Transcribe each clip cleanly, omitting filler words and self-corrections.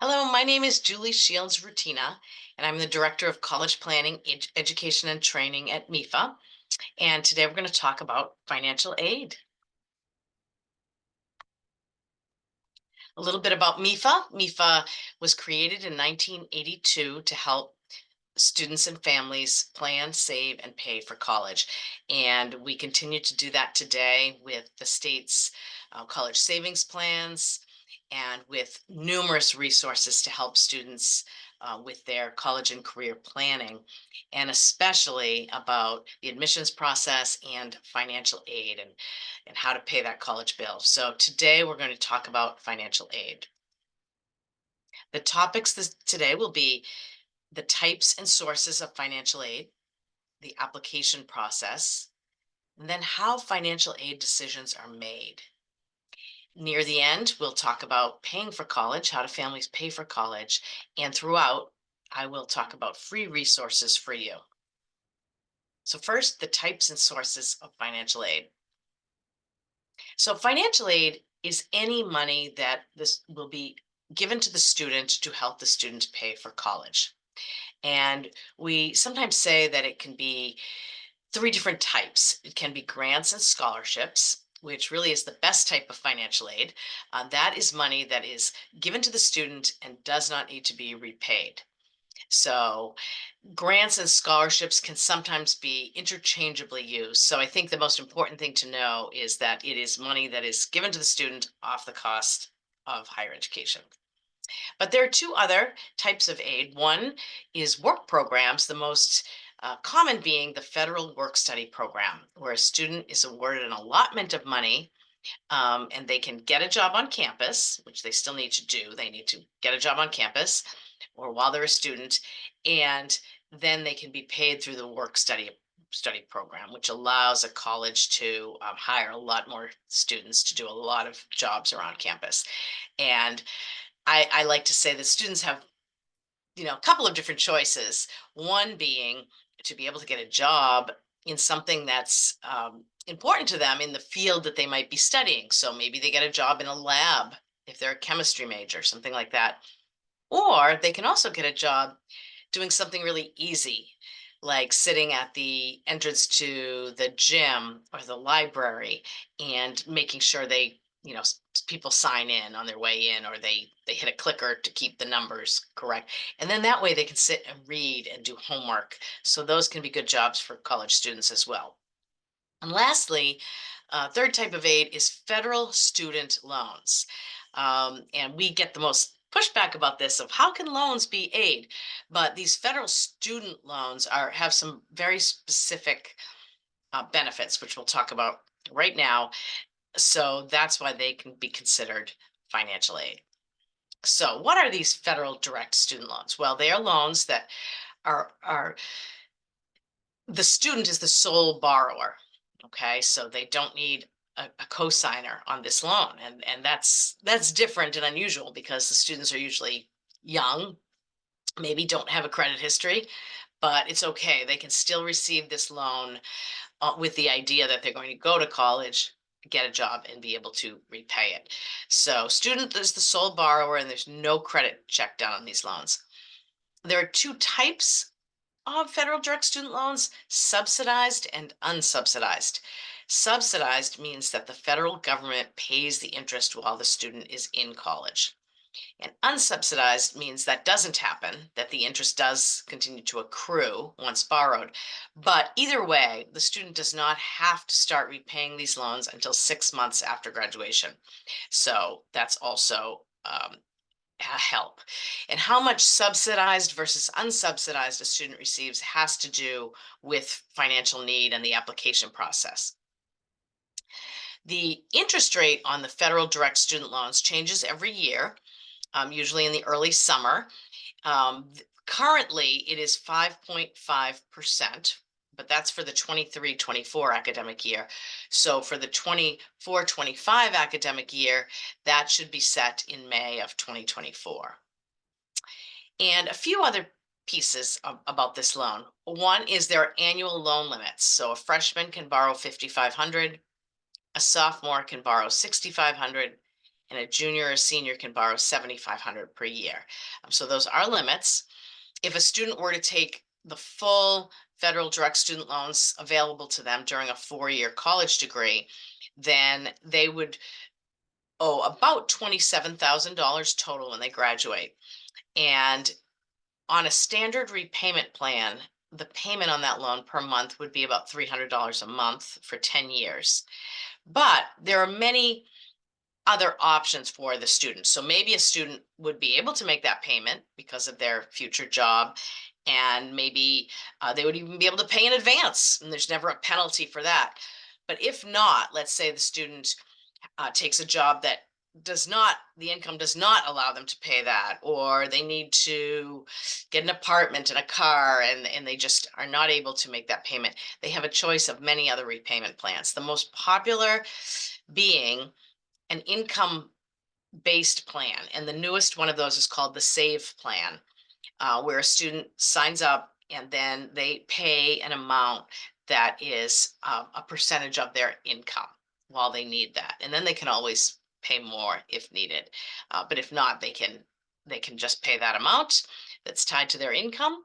Hello, my name is Julie Shields Rutina, and I'm the Director of College Planning, Education, and Training at MIFA. And today we're going to talk about financial aid. A little bit about MIFA. MIFA was created in 1982 to help students and families plan, save, and pay for college. And we continue to do that today with the state's college savings plans and with numerous resources to help students with their college and career planning, and especially about the admissions process and financial aid and how to pay that college bill. So today we're going to talk about financial aid. The topics today will be the types and sources of financial aid, the application process, and then how financial aid decisions are made. Near the end, we'll talk about paying for college, how do families pay for college, and throughout, I will talk about free resources for you. So first, the types and sources of financial aid. So financial aid is any money that this will be given to the student to help the student pay for college. And we sometimes say that it can be three different types. It can be grants and scholarships, which really is the best type of financial aid. That is money that is given to the student and does not need to be repaid. So grants and scholarships can sometimes be interchangeably used. So I think the most important thing to know is that it is money that is given to the student off the cost of higher education. But there are two other types of aid. One is work programs, the most common being the federal work study program, where a student is awarded an allotment of money and they can get a job on campus, which they still need to do. They need to get a job on campus or while they're a student, and then they can be paid through the work study program, which allows a college to hire a lot more students to do a lot of jobs around campus. And I like to say that students have, a couple of different choices. One being to be able to get a job in something that's important to them in the field that they might be studying. So maybe they get a job in a lab if they're a chemistry major, something like that. Or they can also get a job doing something really easy, like sitting at the entrance to the gym or the library and making sure people sign in on their way in, or they hit a clicker to keep the numbers correct. And then that way they can sit and read and do homework. So those can be good jobs for college students as well. And lastly, third type of aid is federal student loans. And we get the most pushback about this of how can loans be aid? But these federal student loans have some very specific benefits, which we'll talk about right now. So that's why they can be considered financial aid. So what are these federal direct student loans? Well, they are loans that are the student is the sole borrower. Okay, so they don't need a cosigner on this loan, and that's different and unusual because the students are usually young, maybe don't have a credit history, but it's okay. They can still receive this loan with the idea that they're going to go to college, get a job, and be able to repay it. So student is the sole borrower, and there's no credit check done on these loans. There are two types federal direct student loans: subsidized and unsubsidized. Subsidized means that the federal government pays the interest while the student is in college. And unsubsidized means that doesn't happen, that the interest does continue to accrue once borrowed. But either way, the student does not have to start repaying these loans until 6 months after graduation. So that's also help. And how much subsidized versus unsubsidized a student receives has to do with financial need and the application process. The interest rate on the federal direct student loans changes every year, usually in the early summer. Currently, it is 5.5%, but that's for the 23-24 academic year. So for the 24-25 academic year, that should be set in May of 2024. And a few other pieces about this loan. One is there are annual loan limits. So a freshman can borrow $5,500, a sophomore can borrow $6,500, and a junior or senior can borrow $7,500 per year. So those are limits. If a student were to take the full federal direct student loans available to them during a 4-year college degree, then they would owe about $27,000 total when they graduate. And on a standard repayment plan, the payment on that loan per month would be about $300 a month for 10 years. But there are many other options for the student. So maybe a student would be able to make that payment because of their future job, and maybe they would even be able to pay in advance, and there's never a penalty for that. But if not, let's say the student takes a job that the income does not allow them to pay that, or they need to get an apartment and a car, and they just are not able to make that payment. They have a choice of many other repayment plans. The most popular being an income-based plan, and the newest one of those is called the SAVE plan, where a student signs up and then they pay an amount that is a percentage of their income while they need that, and then they can always pay more if needed. But if not, they can just pay that amount that's tied to their income.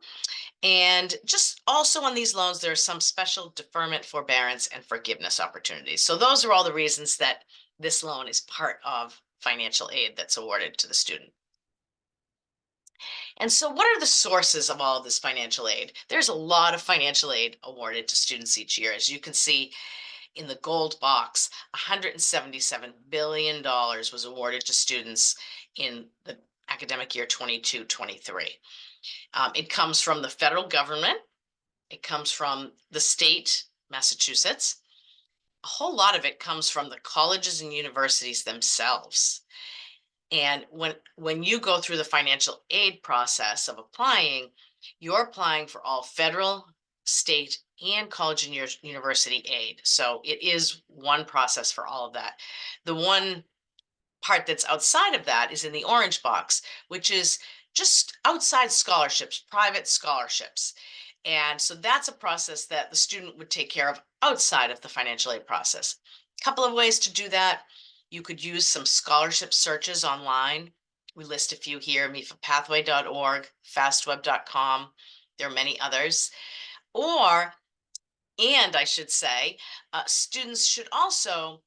And just also on these loans, there are some special deferment, forbearance, and forgiveness opportunities. So those are all the reasons that this loan is part of financial aid that's awarded to the student. And so what are the sources of all of this financial aid? There's a lot of financial aid awarded to students each year. As you can see in the gold box, $177 billion was awarded to students in the academic year 22-23. It comes from the federal government. It comes from the state, Massachusetts. A whole lot of it comes from the colleges and universities themselves. And when you go through the financial aid process of applying, you're applying for all federal, state, and college and university aid. So it is one process for all of that. The one part that's outside of that is in the orange box, which is just outside scholarships, private scholarships. And so that's a process that the student would take care of outside of the financial aid process. A couple of ways to do that. You could use some scholarship searches online. We list a few here: mifapathway.org, fastweb.com. There are many others. And I should say, students should also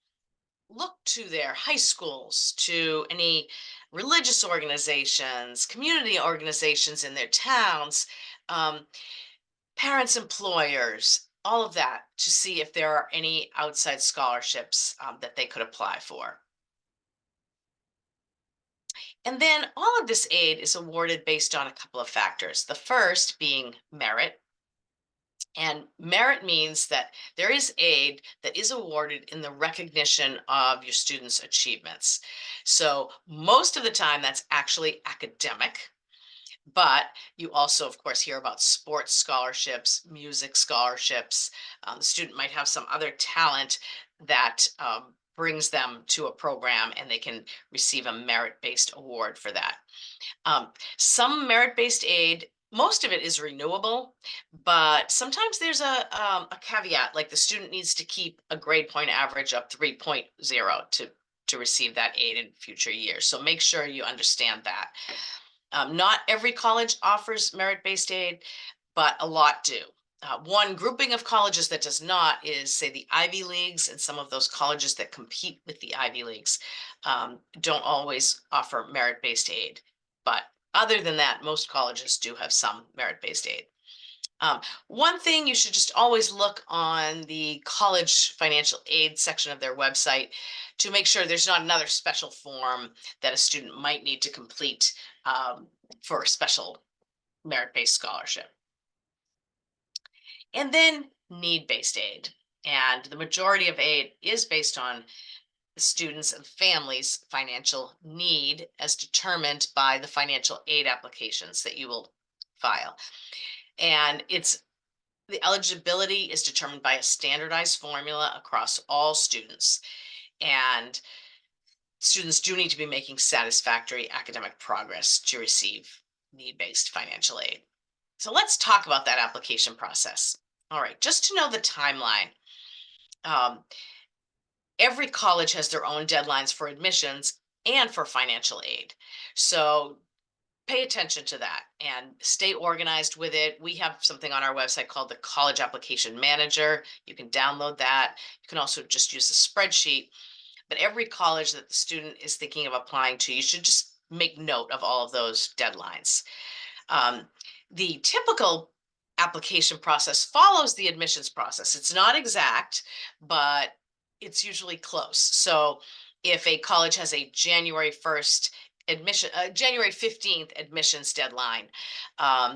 look to their high schools, to any religious organizations, community organizations in their towns, um, parents, employers, all of that, to see if there are any outside scholarships that they could apply for. And then all of this aid is awarded based on a couple of factors. The first being merit. And merit means that there is aid that is awarded in the recognition of your students' achievements. So most of the time that's actually academic, but you also, of course, hear about sports scholarships, music scholarships. The student might have some other talent that brings them to a program, and they can receive a merit-based award for that. Some merit-based aid, most of it is renewable, but sometimes there's a caveat, like the student needs to keep a grade point average of 3.0 to receive that aid in future years. So make sure you understand that. Not every college offers merit-based aid, but a lot do. One grouping of colleges that does not is, say, the Ivy Leagues, and some of those colleges that compete with the Ivy Leagues don't always offer merit-based aid. But other than that, most colleges do have some merit-based aid. One thing you should just always look on the college financial aid section of their website to make sure there's not another special form that a student might need to complete for a special merit-based scholarship. And then need-based aid. And the majority of aid is based on the students' and families' financial need as determined by the financial aid applications that you will file. And the eligibility is determined by a standardized formula across all students. And students do need to be making satisfactory academic progress to receive need-based financial aid. So let's talk about that application process. All right, just to know the timeline. Every college has their own deadlines for admissions, and for financial aid. So pay attention to that and stay organized with it. We have something on our website called the College Application Manager. You can download that. You can also just use a spreadsheet. But every college that the student is thinking of applying to, you should just make note of all of those deadlines. Um, the typical application process follows the admissions process. It's not exact, but it's usually close. So if a college has a January 1st admission, January 15th admissions deadline,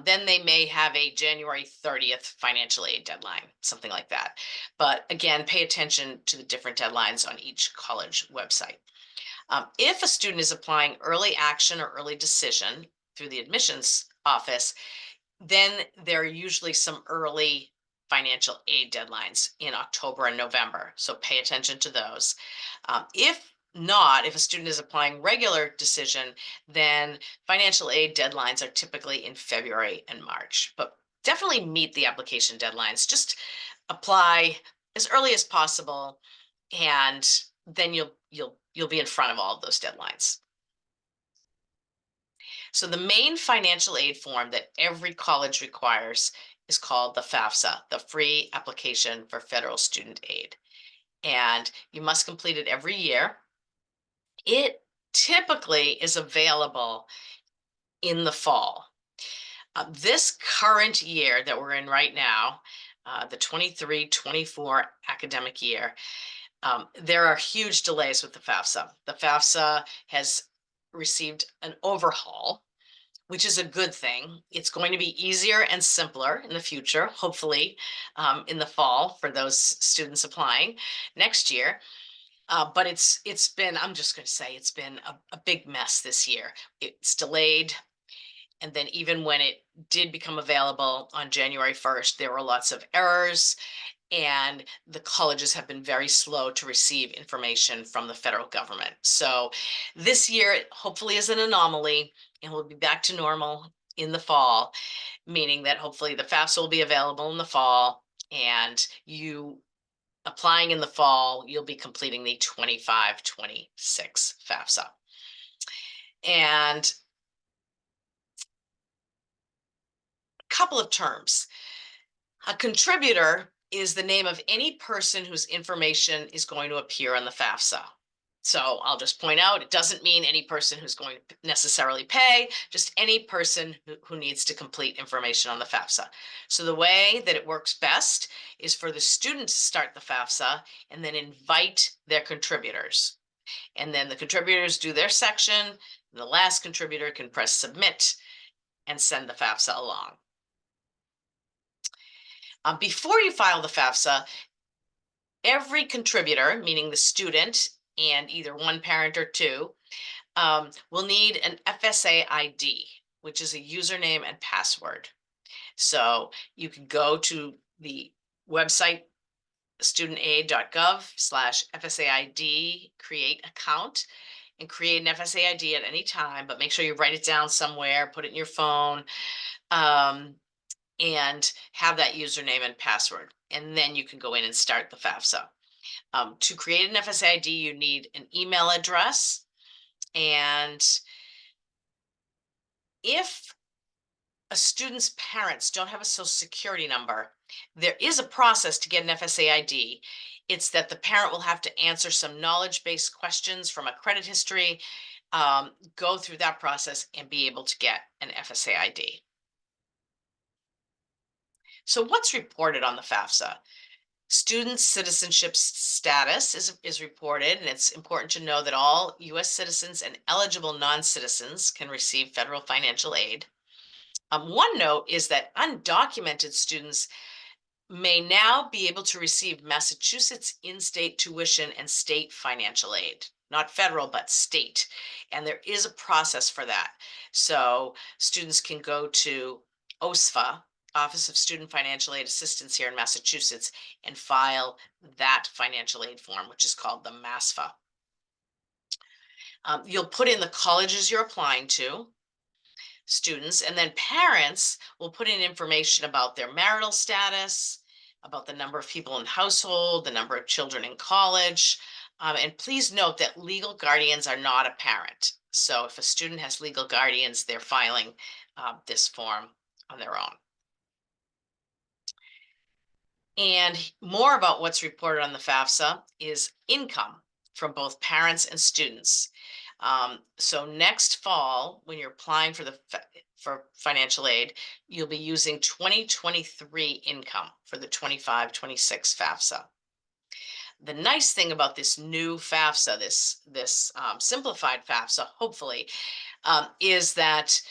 then they may have a January 30th financial aid deadline, something like that. But again, pay attention to the different deadlines on each college website. If a student is applying early action or early decision through the admissions office, then there are usually some early financial aid deadlines in October and November. So pay attention to those. If not, if a student is applying regular decision, then financial aid deadlines are typically in February and March. But definitely meet the application deadlines. Just apply as early as possible, and then you'll be in front of all of those deadlines. So the main financial aid form that every college requires is called the FAFSA, the Free Application for Federal Student Aid. And you must complete it every year. It typically is available in the fall. This current year that we're in right now, the 23-24 academic year, there are huge delays with the FAFSA. The FAFSA has received an overhaul, which is a good thing. It's going to be easier and simpler in the future, hopefully in the fall for those students applying next year. But it's been, I'm just going to say, it's been a big mess this year. It's delayed. And then even when it did become available on January 1st, there were lots of errors, and the colleges have been very slow to receive information from the federal government. So this year hopefully is an anomaly, and we'll be back to normal in the fall, meaning that hopefully the FAFSA will be available in the fall, and you applying in the fall, you'll be completing the 25-26 FAFSA. And a couple of terms. A contributor is the name of any person whose information is going to appear on the FAFSA. So I'll just point out, it doesn't mean any person who's going to necessarily pay, just any person who needs to complete information on the FAFSA. So the way that it works best is for the student to start the FAFSA and then invite their contributors. And then the contributors do their section, and the last contributor can press submit and send the FAFSA along. Before you file the FAFSA, every contributor, meaning the student and either one parent or two, will need an FSA ID, which is a username and password. So you can go to the website studentaid.gov/FSAID, create account, and create an FSA ID at any time, but make sure you write it down somewhere, put it in your phone, and have that username and password. And then you can go in and start the FAFSA. To create an FSA ID, you need an email address. And if a student's parents don't have a social security number, there is a process to get an FSA ID. It's that the parent will have to answer some knowledge-based questions from a credit history, go through that process and be able to get an FSA ID. So what's reported on the FAFSA? Student citizenship status is reported, and it's important to know that all U.S. citizens and eligible non-citizens can receive federal financial aid. One note is that undocumented students may now be able to receive Massachusetts in-state tuition and state financial aid, not federal, but state. And there is a process for that. So students can go to OSFA, Office of Student Financial Aid Assistance here in Massachusetts, and file that financial aid form, which is called the MASFA. You'll put in the colleges you're applying to, students, and then parents will put in information about their marital status, about the number of people in the household, the number of children in college, And please note that legal guardians are not a parent. So if a student has legal guardians, they're filing this form on their own. And more about what's reported on the FAFSA is income from both parents and students. So next fall, when you're applying for financial aid, you'll be using 2023 income for the 25-26 FAFSA. The nice thing about this new FAFSA, this simplified FAFSA, hopefully, is that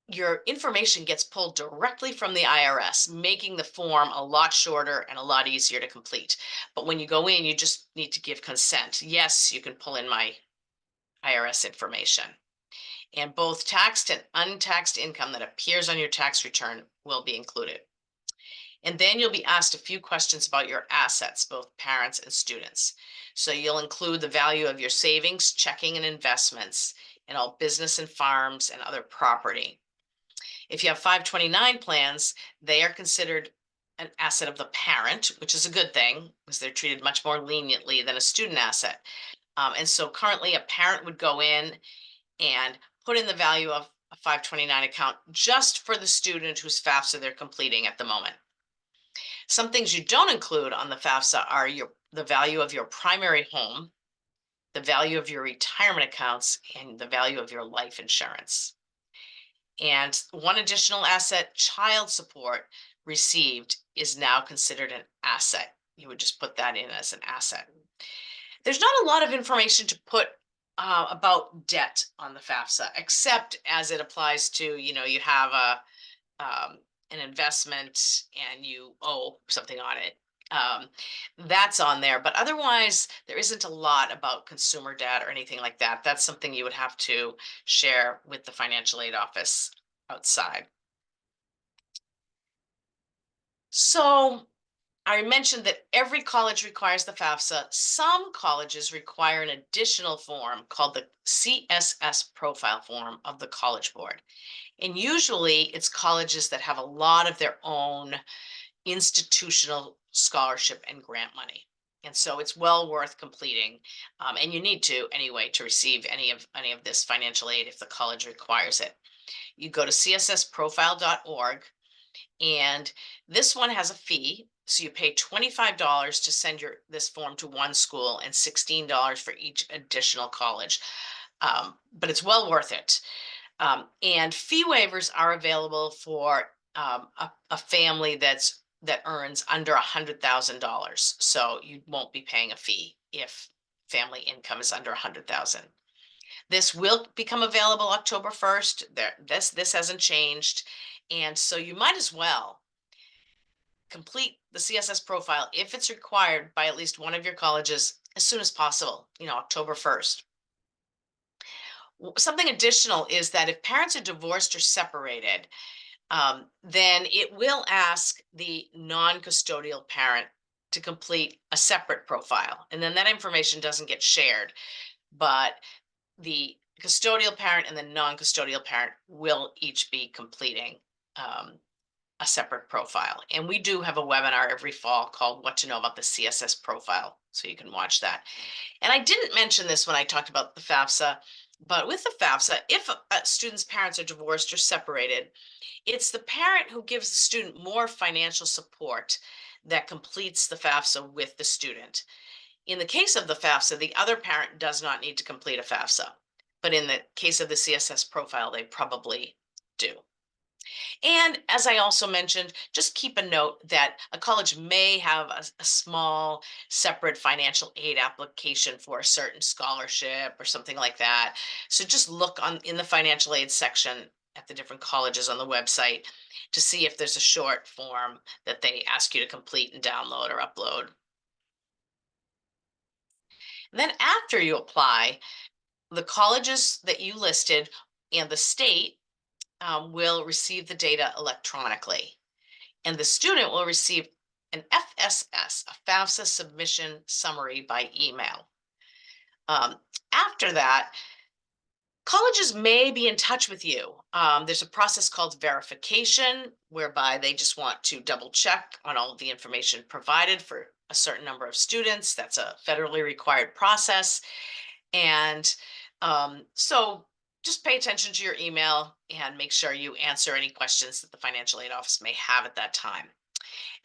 your information gets pulled directly from the IRS, making the form a lot shorter and a lot easier to complete. But when you go in, you just need to give consent. Yes, you can pull in my IRS information. And both taxed and untaxed income that appears on your tax return will be included. And then you'll be asked a few questions about your assets, both parents and students. So you'll include the value of your savings, checking, and investments, and all business and farms and other property. If you have 529 plans, they are considered an asset of the parent, which is a good thing because they're treated much more leniently than a student asset. And so currently a parent would go in and put in the value of a 529 account just for the student whose FAFSA they're completing at the moment. Some things you don't include on the FAFSA are the value of your primary home, the value of your retirement accounts, and the value of your life insurance. And one additional asset, child support received, is now considered an asset. You would just put that in as an asset. There's not a lot of information to put about debt on the FAFSA, except as it applies to, you have an investment and you owe something on it. That's on there, but otherwise there isn't a lot about consumer debt or anything like that. That's something you would have to share with the financial aid office outside. So I mentioned that every college requires the FAFSA. Some colleges require an additional form called the CSS profile form of the College Board. And usually it's colleges that have a lot of their own institutional scholarship and grant money. And so it's well worth completing. And you need to anyway to receive any of this financial aid if the college requires it. You go to cssprofile.org, and this one has a fee. So you pay $25 to send this form to one school and $16 for each additional college. But it's well worth it. And fee waivers are available for a family that earns under $100,000. So you won't be paying a fee if family income is under $100,000. This will become available October 1st. This hasn't changed. And so you might as well complete the CSS profile if it's required by at least one of your colleges as soon as possible, October 1st. Something additional is that if parents are divorced or separated, then it will ask the non-custodial parent to complete a separate profile. And then that information doesn't get shared, but the custodial parent and the non-custodial parent will each be completing a separate profile. And we do have a webinar every fall called What to Know About the CSS Profile, so you can watch that. And I didn't mention this when I talked about the FAFSA, but with the FAFSA, if a student's parents are divorced or separated, it's the parent who gives the student more financial support that completes the FAFSA with the student. In the case of the FAFSA, the other parent does not need to complete a FAFSA. But in the case of the CSS profile, they probably do. And as I also mentioned, just keep a note that a college may have a small separate financial aid application for a certain scholarship or something like that. So just look in the financial aid section at the different colleges on the website to see if there's a short form that they ask you to complete and download or upload. And then after you apply, the colleges that you listed and the state will receive the data electronically. And the student will receive an FSS, a FAFSA submission summary, by email. After that, colleges may be in touch with you. There's a process called verification, whereby they just want to double check on all of the information provided for a certain number of students. That's a federally required process. And so just pay attention to your email and make sure you answer any questions that the financial aid office may have at that time.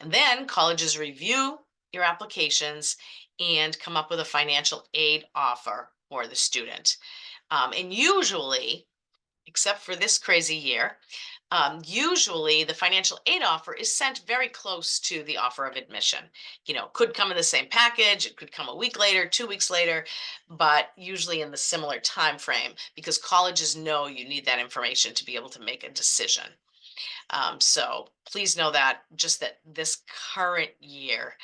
And then colleges review your applications and come up with a financial aid offer for the student. And usually, except for this crazy year, usually the financial aid offer is sent very close to the offer of admission. Could come in the same package, it could come a week later, 2 weeks later, but usually in the similar time frame, because colleges know you need that information to be able to make a decision. So please know that just that this current year,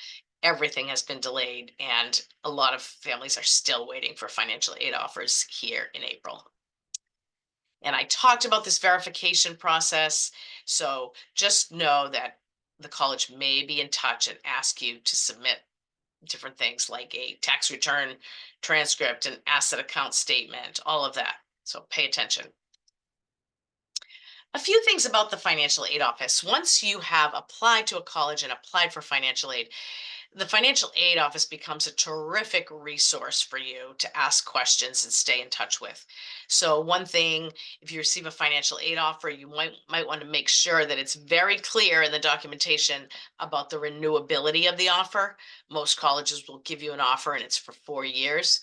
everything has been delayed, and a lot of families are still waiting for financial aid offers here in April. And I talked about this verification process. So just know that the college may be in touch and ask you to submit different things like a tax return transcript, an asset account statement, all of that. So pay attention. A few things about the financial aid office. Once you have applied to a college and applied for financial aid, the financial aid office becomes a terrific resource for you to ask questions and stay in touch with. So one thing, if you receive a financial aid offer, you might want to make sure that it's very clear in the documentation about the renewability of the offer. Most colleges will give you an offer and it's for 4 years.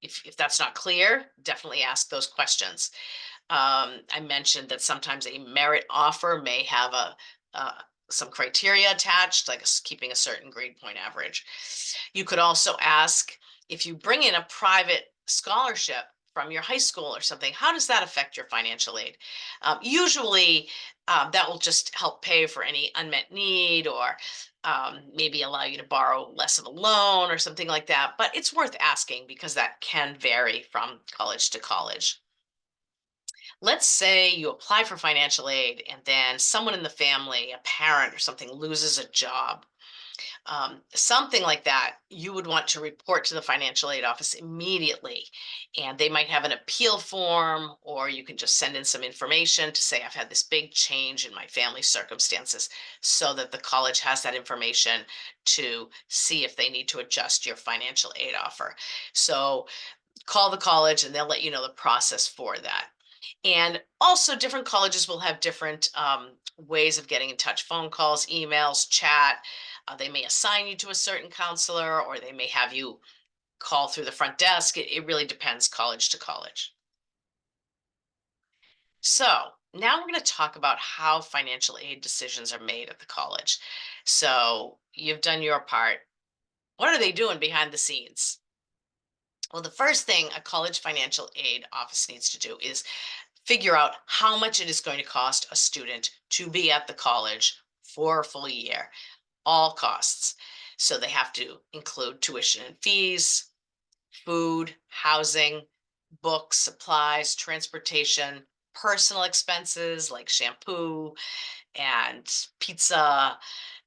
If that's not clear, definitely ask those questions. I mentioned that sometimes a merit offer may have some criteria attached, like keeping a certain grade point average. You could also ask, if you bring in a private scholarship from your high school or something, how does that affect your financial aid? Usually, that will just help pay for any unmet need, or maybe allow you to borrow less of a loan or something like that. But it's worth asking because that can vary from college to college. Let's say you apply for financial aid and then someone in the family, a parent or something, loses a job. Something like that, you would want to report to the financial aid office immediately. And they might have an appeal form, or you can just send in some information to say, I've had this big change in my family circumstances, so that the college has that information to see if they need to adjust your financial aid offer. So call the college and they'll let you know the process for that. And also, different colleges will have different ways of getting in touch: phone calls, emails, chat. They may assign you to a certain counselor, or they may have you call through the front desk. It really depends college to college. So now we're going to talk about how financial aid decisions are made at the college. So you've done your part. What are they doing behind the scenes? Well, the first thing a college financial aid office needs to do is figure out how much it is going to cost a student to be at the college for a full year, all costs. So they have to include tuition and fees, food, housing, books, supplies, transportation, personal expenses like shampoo and pizza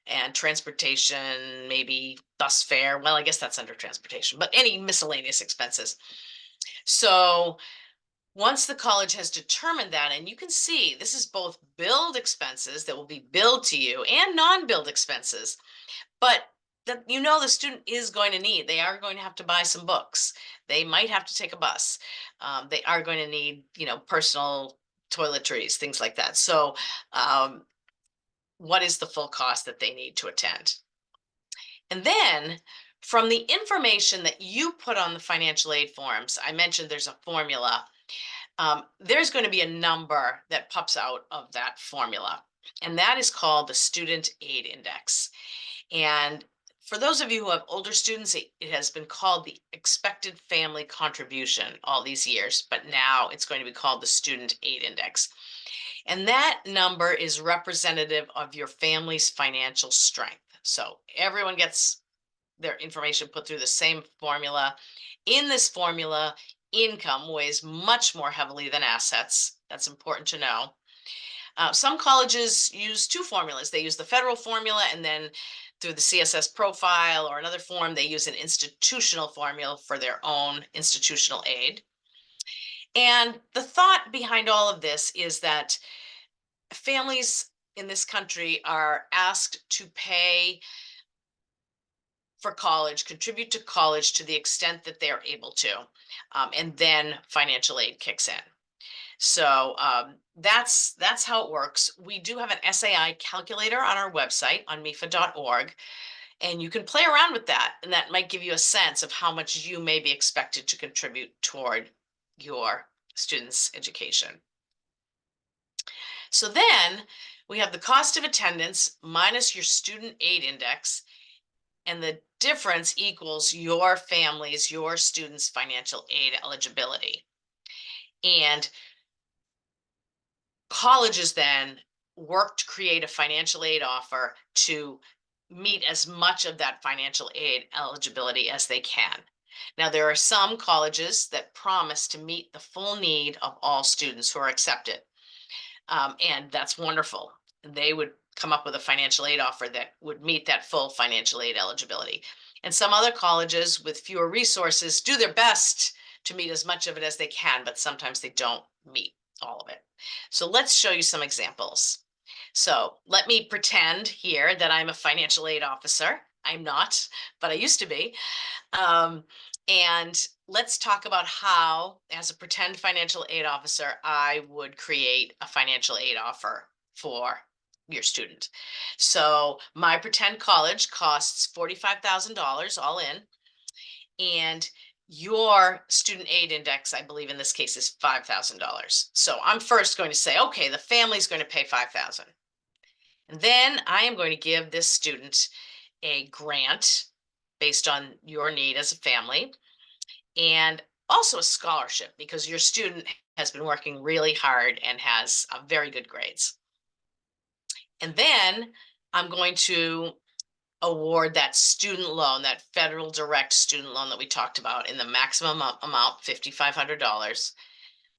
and transportation, maybe bus fare. Well, I guess that's under transportation, but any miscellaneous expenses. So once the college has determined that, and you can see this is both billed expenses that will be billed to you and non-billed expenses, but that the student is going to need. They are going to have to buy some books. They might have to take a bus. They are going to need, personal toiletries, things like that. So, what is the full cost that they need to attend? And then from the information that you put on the financial aid forms, I mentioned there's a formula. There's going to be a number that pops out of that formula, and that is called the Student Aid Index. And for those of you who have older students, it has been called the expected family contribution all these years, but now it's going to be called the Student Aid Index. And that number is representative of your family's financial strength. So everyone gets their information put through the same formula. In this formula, income weighs much more heavily than assets. That's important to know. Some colleges use two formulas. They use the federal formula, and then through the CSS profile or another form, they use an institutional formula for their own institutional aid. And the thought behind all of this is that families in this country are asked to pay for college, contribute to college to the extent that they're able to, and then financial aid kicks in. So that's how it works. We do have an SAI calculator on our website on mifa.org, and you can play around with that, and that might give you a sense of how much you may be expected to contribute toward your students' education. So then we have the cost of attendance minus your student aid index, and the difference equals your family's, your students' financial aid eligibility. And colleges then work to create a financial aid offer to meet as much of that financial aid eligibility as they can. Now, there are some colleges that promise to meet the full need of all students who are accepted. And that's wonderful. They would come up with a financial aid offer that would meet that full financial aid eligibility. And some other colleges with fewer resources do their best to meet as much of it as they can, but sometimes they don't meet all of it. So let's show you some examples. So let me pretend here that I'm a financial aid officer. I'm not, but I used to be. And let's talk about how, as a pretend financial aid officer, I would create a financial aid offer for your student. So my pretend college costs $45,000 all in, and your student aid index, I believe in this case, is $5,000. So I'm first going to say, okay, the family's going to pay $5,000. And then I am going to give this student a grant based on your need as a family, and also a scholarship because your student has been working really hard and has very good grades. And then I'm going to award that student loan, that federal direct student loan that we talked about in the maximum amount, $5,500,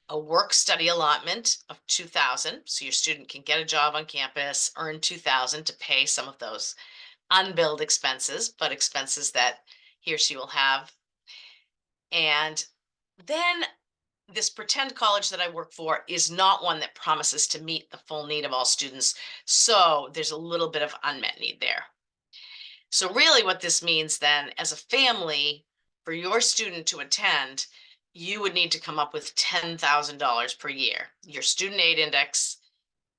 a work study allotment of $2,000. So your student can get a job on campus, earn $2,000 to pay some of those unbilled expenses, but expenses that he or she will have. And then this pretend college that I work for is not one that promises to meet the full need of all students. So there's a little bit of unmet need there. So really what this means then, as a family, for your student to attend, you would need to come up with $10,000 per year, your student aid index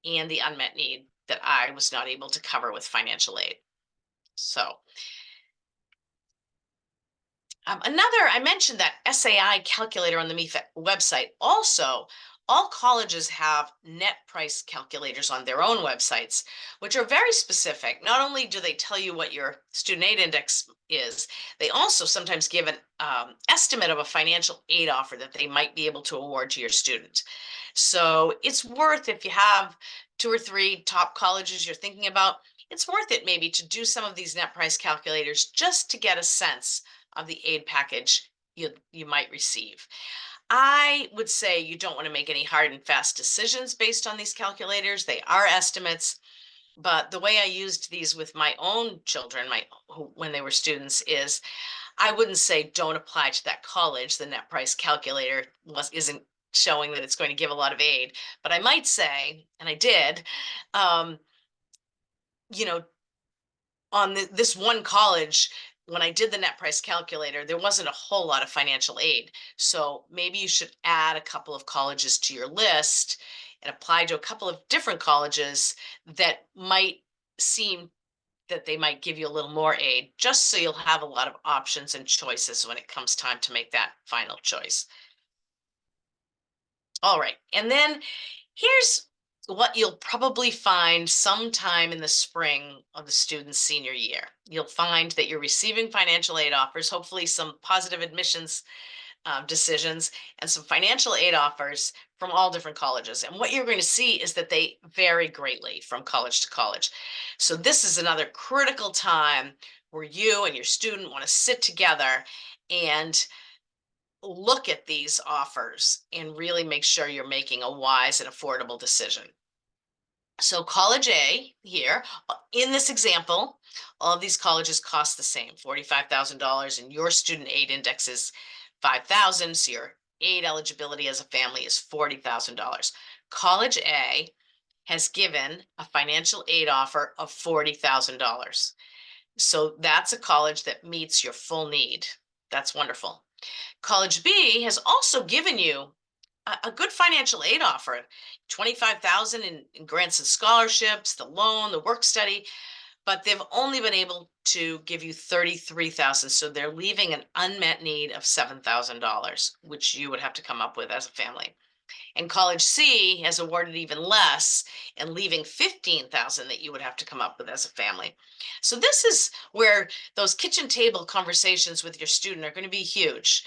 and the unmet need that I was not able to cover with financial aid. So I mentioned that SAI calculator on the MIFA website. Also, all colleges have net price calculators on their own websites, which are very specific. Not only do they tell you what your student aid index is, they also sometimes give an estimate of a financial aid offer that they might be able to award to your student. So it's worth, if you have 2 or 3 top colleges you're thinking about, it's worth it maybe to do some of these net price calculators just to get a sense of the aid package you might receive. I would say you don't want to make any hard and fast decisions based on these calculators. They are estimates, but the way I used these with my own children, when they were students, is I wouldn't say don't apply to that college. The net price calculator isn't showing that it's going to give a lot of aid, but I might say, and I did, you know, on this one college, when I did the net price calculator, there wasn't a whole lot of financial aid. So maybe you should add a couple of colleges to your list and apply to a couple of different colleges that might seem that they might give you a little more aid, just so you'll have a lot of options and choices when it comes time to make that final choice. All right, and then here's what you'll probably find sometime in the spring of the student's senior year. You'll find that you're receiving financial aid offers, hopefully some positive admissions decisions, and some financial aid offers from all different colleges. And what you're going to see is that they vary greatly from college to college. So this is another critical time where you and your student want to sit together and look at these offers and really make sure you're making a wise and affordable decision. So college A here, in this example, all of these colleges cost the same, $45,000, and your student aid index is 5,000, so your aid eligibility as a family is $40,000. College A has given a financial aid offer of $40,000. So that's a college that meets your full need. That's wonderful. College B has also given you a good financial aid offer, 25,000 in grants and scholarships, the loan, the work study, but they've only been able to give you 33,000. So they're leaving an unmet need of $7,000, which you would have to come up with as a family. And College C has awarded even less and leaving 15,000 that you would have to come up with as a family. So this is where those kitchen table conversations with your student are going to be huge,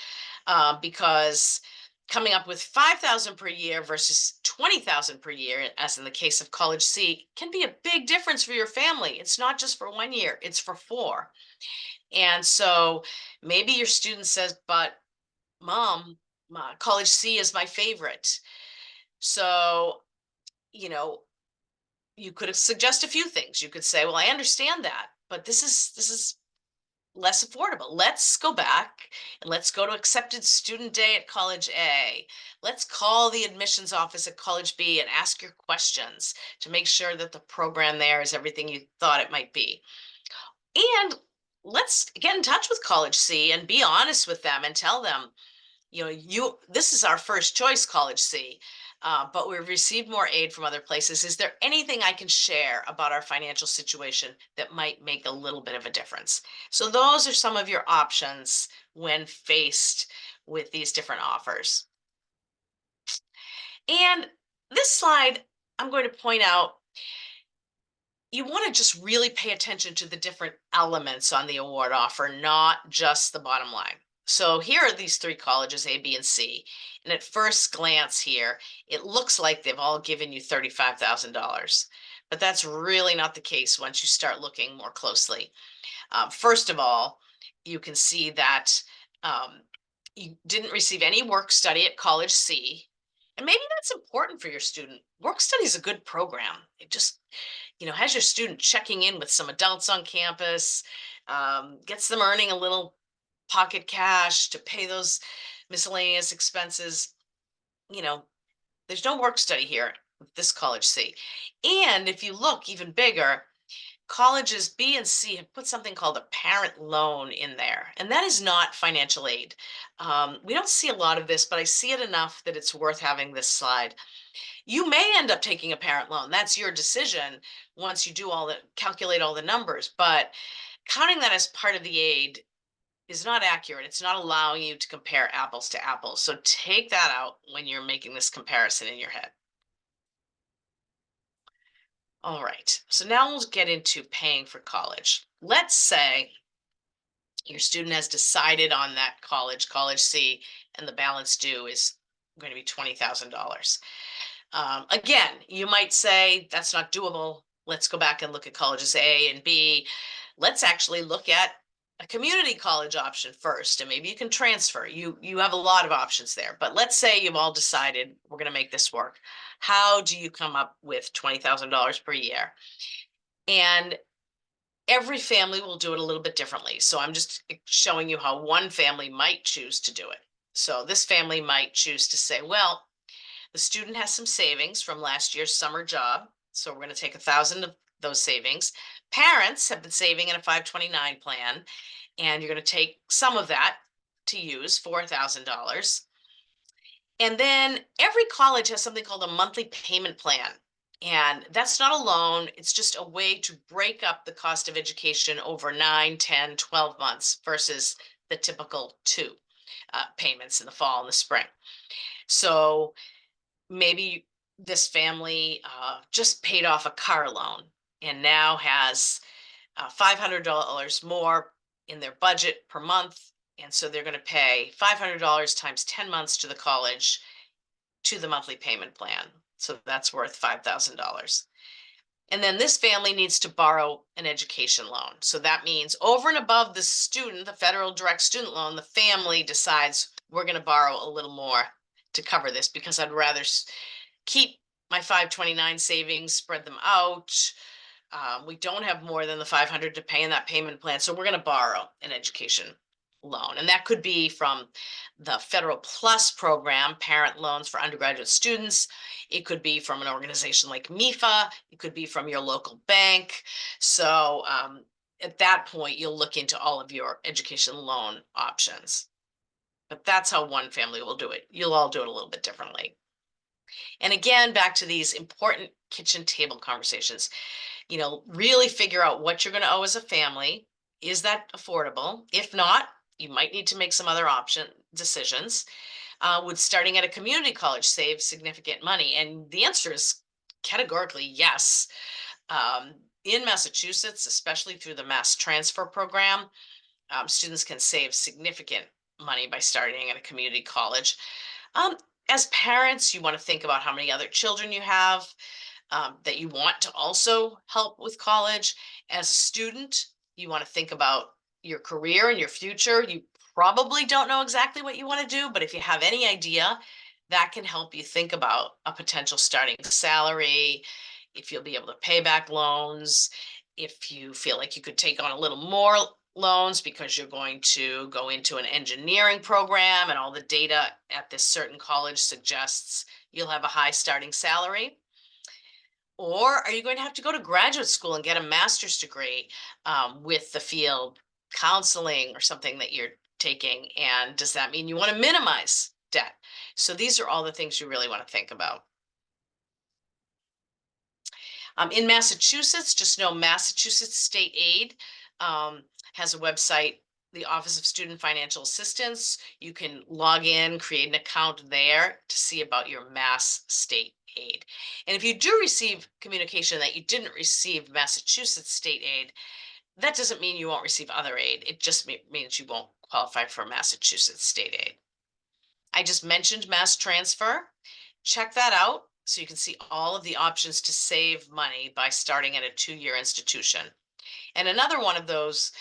because coming up with 5,000 per year versus 20,000 per year, as in the case of College C, can be a big difference for your family. It's not just for 1 year, it's for 4. And so maybe your student says, but mom, College C is my favorite. So, you know, you could suggest a few things. You could say, well, I understand that, but this is less affordable. Let's go back and let's go to accepted student day at College A. Let's call the admissions office at College B and ask your questions to make sure that the program there is everything you thought it might be. And let's get in touch with College C and be honest with them and tell them, this is our first choice, College C, but we've received more aid from other places. Is there anything I can share about our financial situation that might make a little bit of a difference? So those are some of your options when faced with these different offers. And this slide, I'm going to point out, you want to just really pay attention to the different elements on the award offer, not just the bottom line. So here are these 3 colleges, A, B, and C. And at first glance here, it looks like they've all given you $35,000. But that's really not the case once you start looking more closely. First of all, you can see that you didn't receive any work study at College C. And maybe that's important for your student. Work study is a good program. It just, has your student checking in with some adults on campus, gets them earning a little pocket cash to pay those miscellaneous expenses. There's no work study here with this College C. And if you look even bigger, colleges B and C have put something called a parent loan in there, and that is not financial aid. We don't see a lot of this, but I see it enough that it's worth having this slide. You may end up taking a parent loan. That's your decision once you do calculate all the numbers, but counting that as part of the aid is not accurate. It's not allowing you to compare apples to apples. So take that out when you're making this comparison in your head. All right, so now we'll get into paying for college. Let's say your student has decided on that college, College C, and the balance due is going to be $20,000. Again, you might say that's not doable. Let's go back and look at colleges A and B. Let's actually look at a community college option first, and maybe you can transfer. You have a lot of options there, but let's say you've all decided we're going to make this work. How do you come up with $20,000 per year? And every family will do it a little bit differently. So I'm just showing you how one family might choose to do it. So this family might choose to say, well, the student has some savings from last year's summer job. So we're going to take 1,000 of those savings. Parents have been saving in a 529 plan, and you're going to take some of that to use, $4,000. And then every college has something called a monthly payment plan. And that's not a loan. It's just a way to break up the cost of education over 9, 10, 12 months versus the typical 2 payments in the fall and the spring. So maybe this family just paid off a car loan and now has $500 more in their budget per month. And so they're going to pay $500 times 10 months to the college to the monthly payment plan. So that's worth $5,000. And then this family needs to borrow an education loan. So that means over and above the student, the federal direct student loan, the family decides we're going to borrow a little more to cover this because I'd rather keep my 529 savings, spread them out. We don't have more than the 500 to pay in that payment plan. So we're going to borrow an education loan. And that could be from the Federal Plus program, parent loans for undergraduate students. It could be from an organization like MIFA. It could be from your local bank. So at that point, you'll look into all of your education loan options. But that's how one family will do it. You'll all do it a little bit differently. And again, back to these important kitchen table conversations, really figure out what you're going to owe as a family. Is that affordable? If not, you might need to make some other option decisions. Would starting at a community college save significant money? And the answer is categorically yes. Um, in Massachusetts, especially through the Mass Transfer Program, students can save significant money by starting at a community college. Um, as parents, you want to think about how many other children you have that you want to also help with college. As a student, you want to think about your career and your future. You probably don't know exactly what you want to do, but if you have any idea, that can help you think about a potential starting salary, if you'll be able to pay back loans, if you feel like you could take on a little more loans because you're going to go into an engineering program and all the data at this certain college suggests you'll have a high starting salary. Or are you going to have to go to graduate school and get a master's degree with the field counseling or something that you're taking? And does that mean you want to minimize debt? So these are all the things you really want to think about. In Massachusetts, just know Massachusetts State Aid has a website, the Office of Student Financial Assistance. You can log in, create an account there to see about your Mass State Aid. And if you do receive communication that you didn't receive Massachusetts State Aid, that doesn't mean you won't receive other aid. It just means you won't qualify for Massachusetts State Aid. I just mentioned Mass Transfer. Check that out so you can see all of the options to save money by starting at a 2-year institution. And another one of those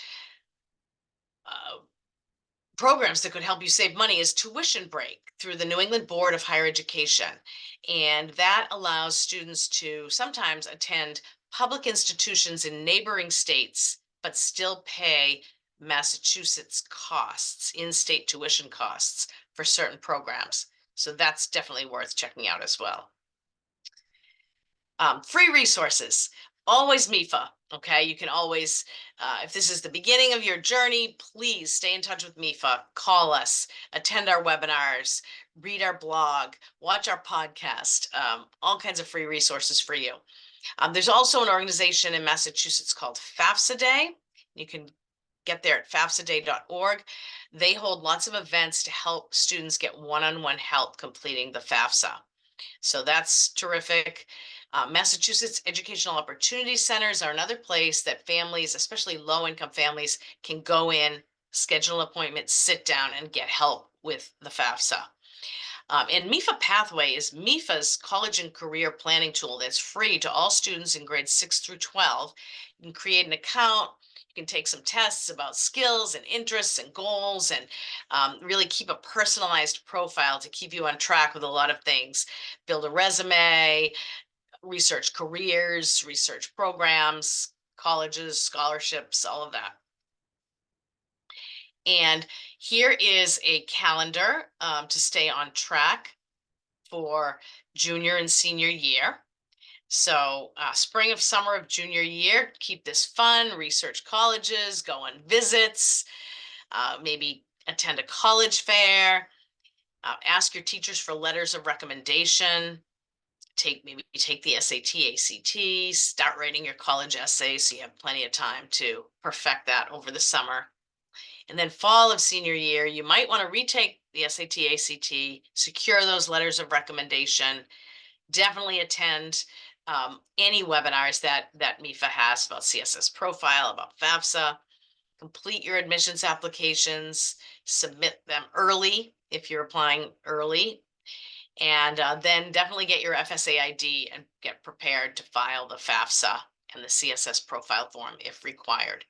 programs that could help you save money is Tuition Break through the New England Board of Higher Education. And that allows students to sometimes attend public institutions in neighboring states, but still pay Massachusetts costs, in-state tuition costs for certain programs. So that's definitely worth checking out as well. Free resources, always MIFA. Okay, you can always, if this is the beginning of your journey, please stay in touch with MIFA, call us, attend our webinars, read our blog, watch our podcast, all kinds of free resources for you. There's also an organization in Massachusetts called FAFSA Day. You can get there at fafsaday.org. They hold lots of events to help students get one-on-one help completing the FAFSA. So that's terrific. Massachusetts Educational Opportunity Centers are another place that families, especially low-income families, can go in, schedule an appointment, sit down, and get help with the FAFSA. And MIFA Pathway is MIFA's college and career planning tool that's free to all students in grades 6 through 12. You can create an account. You can take some tests about skills and interests and goals and really keep a personalized profile to keep you on track with a lot of things. Build a resume, research careers, research programs, colleges, scholarships, all of that. And here is a calendar to stay on track for junior and senior year. So spring of summer of junior year, keep this fun, research colleges, go on visits, maybe attend a college fair, ask your teachers for letters of recommendation, maybe take the SAT, ACT, start writing your college essay so you have plenty of time to perfect that over the summer. And then fall of senior year, you might want to retake the SAT, ACT, secure those letters of recommendation, definitely attend any webinars that MIFA has about CSS Profile, about FAFSA, complete your admissions applications, submit them early if you're applying early, and then definitely get your FSA ID and get prepared to file the FAFSA and the CSS Profile form if required.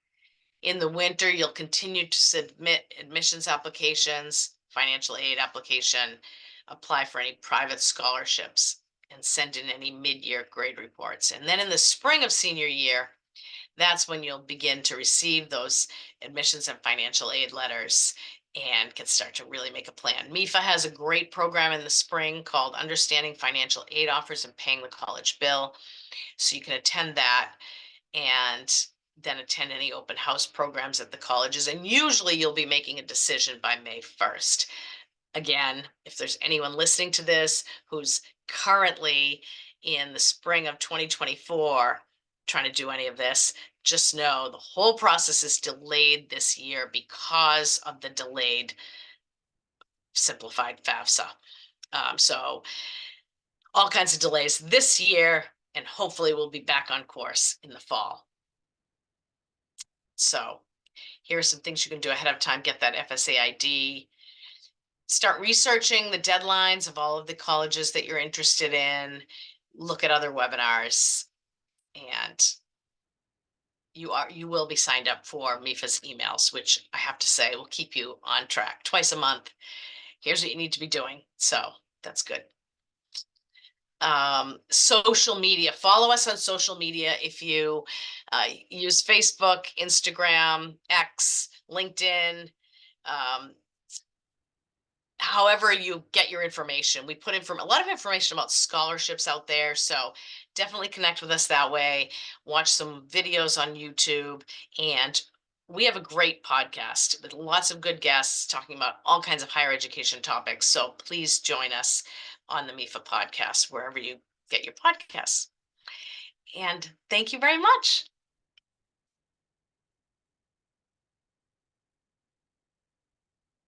In the winter, you'll continue to submit admissions applications, financial aid application, apply for any private scholarships, and send in any mid-year grade reports. And then in the spring of senior year, that's when you'll begin to receive those admissions and financial aid letters and can start to really make a plan. MIFA has a great program in the spring called Understanding Financial Aid Offers and Paying the College Bill. So you can attend that and then attend any open house programs at the colleges. And usually you'll be making a decision by May 1st. Again, if there's anyone listening to this who's currently in the spring of 2024 trying to do any of this, just know the whole process is delayed this year because of the delayed simplified FAFSA. So all kinds of delays this year, and hopefully we'll be back on course in the fall. So here are some things you can do ahead of time. Get that FSA ID. Start researching the deadlines of all of the colleges that you're interested in. Look at other webinars, and you will be signed up for MIFA's emails, which I have to say will keep you on track twice a month. Here's what you need to be doing. So that's good. Social media, follow us on social media. If you use Facebook, Instagram, X, LinkedIn, however you get your information. We put a lot of information about scholarships out there, so definitely connect with us that way. Watch some videos on YouTube, and we have a great podcast with lots of good guests talking about all kinds of higher education topics. So please join us on the MIFA podcast, wherever you get your podcasts. And thank you very much.